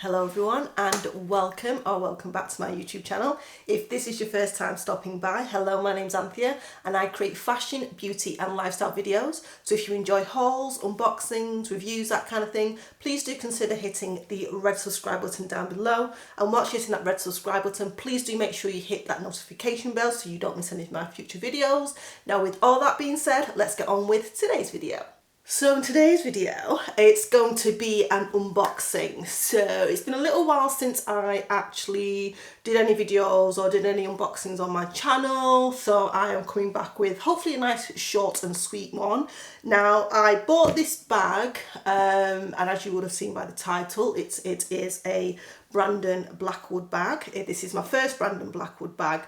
Hello everyone and welcome back to my YouTube channel. If this is your first time stopping by, hello, my name's Anthea and I create fashion, beauty and lifestyle videos. So if you enjoy hauls, unboxings, reviews, that kind of thing, please do consider hitting the red subscribe button down below. And whilst you're hitting that red subscribe button, please do make sure you hit that notification bell so you don't miss any of my future videos. Now with all that being said, let's get on with today's video. So in today's video, it's going to be an unboxing. So it's been a little while since I actually did any videos or did any unboxings on my channel. So I am coming back with hopefully a nice short and sweet one. Now I bought this bag and as you would have seen by the title, it is a Brandon Blackwood bag. This is my first Brandon Blackwood bag.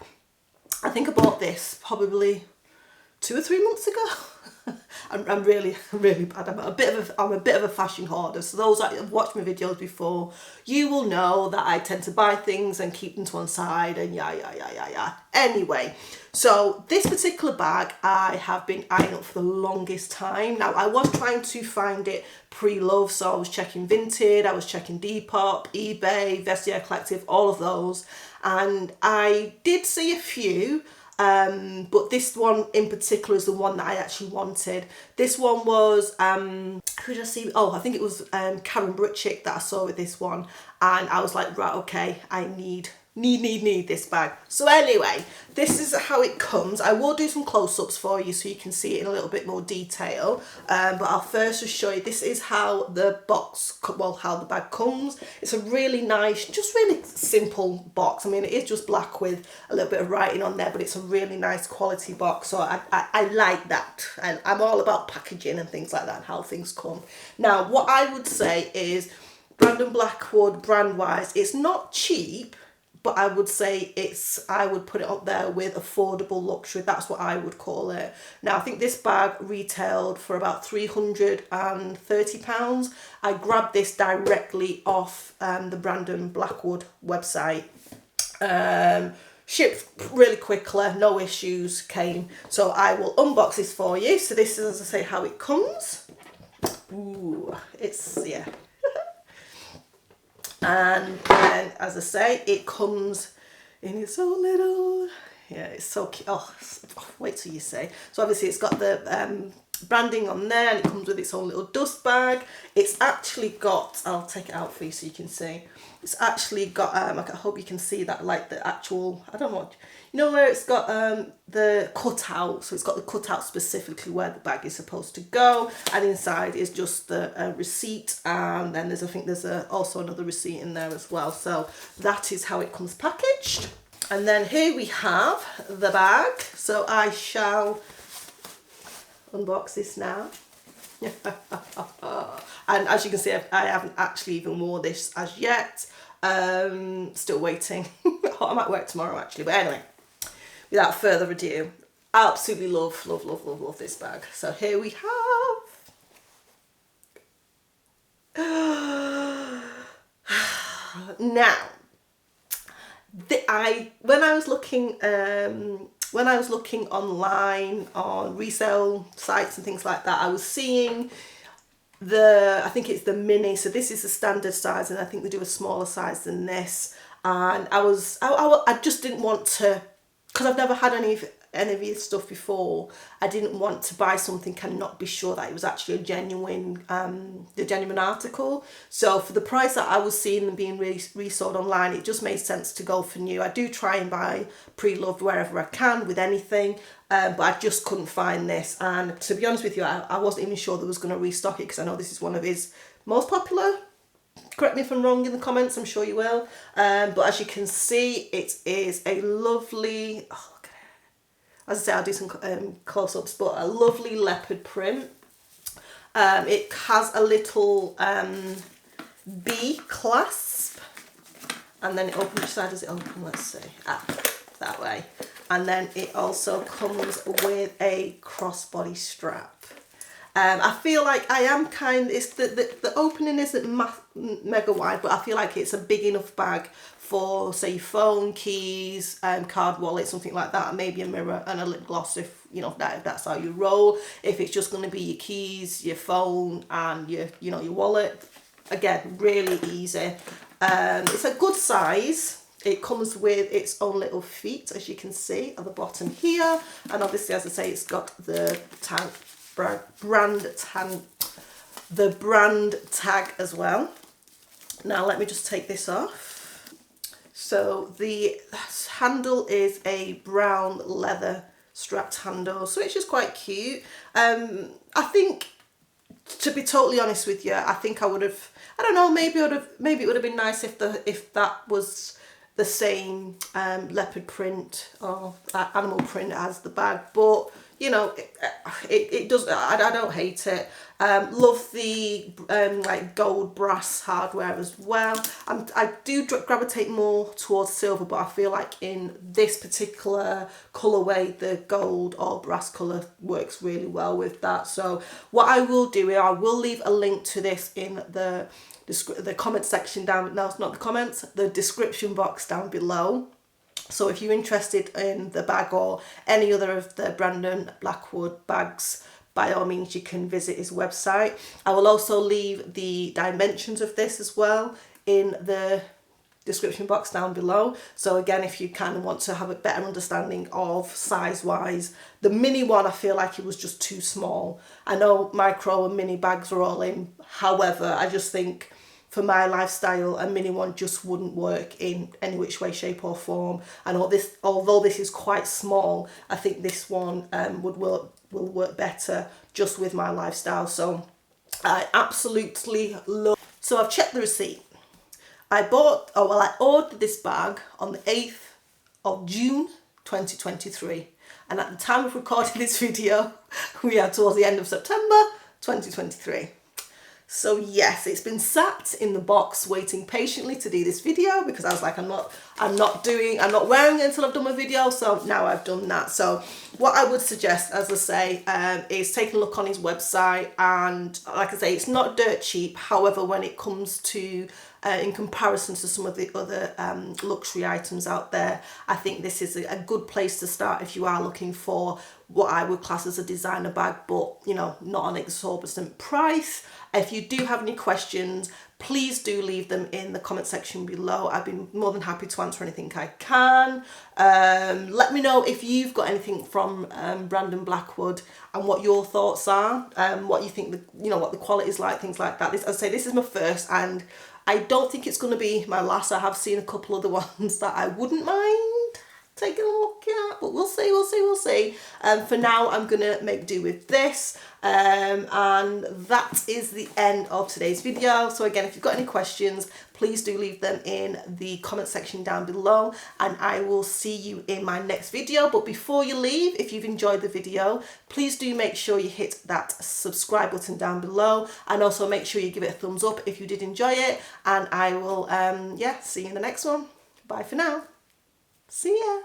I think I bought this probably 2 or 3 months ago. I'm really bad. I'm a bit of a fashion hoarder. So those that have watched my videos before, you will know that I tend to buy things and keep them to one side and yeah. Anyway, so this particular bag I have been eyeing up for the longest time. Now I was trying to find it pre-love, so I was checking Vinted, I was checking Depop, eBay, Vestiaire Collective, all of those, and I did see a few. But this one in particular is the one that I actually wanted. This one was, who did I see? Oh, I think it was Karen Britchick that I saw with this one. And I was like, right, okay, I need this bag. So anyway, this is how it comes. I will do some close-ups for you so you can see it in a little bit more detail. But I'll first just show you, this is how the box, well, how the bag comes. It's a really nice, just really simple box. I mean, it is just black with a little bit of writing on there, but it's a really nice quality box. So I like that. And I'm all about packaging and things like that and how things come. Now, what I would say is Brandon Blackwood brand-wise, it's not cheap, but I would say I would put it up there with affordable luxury. That's what I would call it. Now, I think this bag retailed for about £330. I grabbed this directly off the Brandon Blackwood website. Shipped really quickly, no issues came. So I will unbox this for you. So this is, as I say, how it comes. Ooh, yeah. And then, as I say, it comes in its own little, yeah, it's so cute. Oh, wait till you see. So obviously it's got the branding on there and it comes with its own little dust bag. It's actually got, I'll take it out for you so you can see. It's actually got, I hope you can see that, like the actual, I don't know what, you know where it's got the cutout. So it's got the cutout specifically where the bag is supposed to go. And inside is just the receipt. And then I think there's also another receipt in there as well. So that is how it comes packaged. And then here we have the bag. So I shall unbox this now. And as you can see, I haven't actually even worn this as yet. Still waiting. I might wear it tomorrow actually, but anyway, without further ado, I absolutely love this bag. So here we have. Now, when I was looking online on resale sites and things like that, I was seeing I think it's the mini. So this is the standard size, and I think they do a smaller size than this. And I just didn't want to, because I've never had any of this stuff before. I didn't want to buy something and not be sure that it was actually the genuine article. So for the price that I was seeing them being resold online, it just made sense to go for new. I do try and buy pre-loved wherever I can with anything, but I just couldn't find this. And to be honest with you, I wasn't even sure they was going to restock it because I know this is one of his most popular. Correct me if I'm wrong in the comments, I'm sure you will. But as you can see, it is a lovely, oh, look at it. As I say, I'll do some close-ups, but a lovely leopard print. It has a little B clasp, and then it opens. Which side does it open? Let's see. That way. And then it also comes with a crossbody strap. I feel like I am it's the opening isn't mega wide, but I feel like it's a big enough bag for, say, your phone, keys, card wallet, something like that, maybe a mirror and a lip gloss if, you know, if that's how you roll. If it's just going to be your keys, your phone and your wallet, again, really easy. It's a good size. It comes with its own little feet, as you can see at the bottom here, and obviously, as I say, it's got the brand tag as well. Now let me just take this off. So the handle is a brown leather strapped handle, so it's just quite cute. I think, to be totally honest with you, I think I would have, I don't know, maybe it would have been nice if that was the same leopard print or animal print as the bag, but you know, it does. I don't hate it. Love the like gold brass hardware as well. I do gravitate more towards silver, but I feel like in this particular colorway, the gold or brass color works really well with that. So what I will do is I will leave a link to this in the comment section down. No, it's not the comments. The description box down below. So if you're interested in the bag or any other of the Brandon Blackwood bags, by all means you can visit his website. I will also leave the dimensions of this as well in the description box down below. So again, if you kind of want to have a better understanding of size wise, the mini one, I feel like it was just too small. I know micro and mini bags are all in, however, I just think for my lifestyle, a mini one just wouldn't work in any which way, shape or form. And although this is quite small, I think this one will work better just with my lifestyle. So I absolutely love. So I've checked the receipt. I ordered this bag on the 8th of June 2023. And at the time of recording this video, we are towards the end of September 2023. So yes, it's been sat in the box waiting patiently to do this video because I was like, I'm not wearing it until I've done my video. So now I've done that. So what I would suggest, as I say, is taking a look on his website. And like I say, it's not dirt cheap. However, when it comes to, in comparison to some of the other luxury items out there, I think this is a good place to start if you are looking for what I would class as a designer bag, but you know, not an exorbitant price. If you do have any questions, please do leave them in the comment section below. I'd be more than happy to answer anything I can. Let me know if you've got anything from Brandon Blackwood and what your thoughts are, what you think what the quality is like, things like that. As I say, this is my first, and I don't think it's going to be my last. I have seen a couple of the ones that I wouldn't mind taking a look at, but we'll see. For now, I'm gonna make do with this, and that is the end of today's video. So again, if you've got any questions, please do leave them in the comment section down below, and I will see you in my next video. But before you leave, if you've enjoyed the video, please do make sure you hit that subscribe button down below, and also make sure you give it a thumbs up if you did enjoy it, and I will see you in the next one. Bye for now. See ya.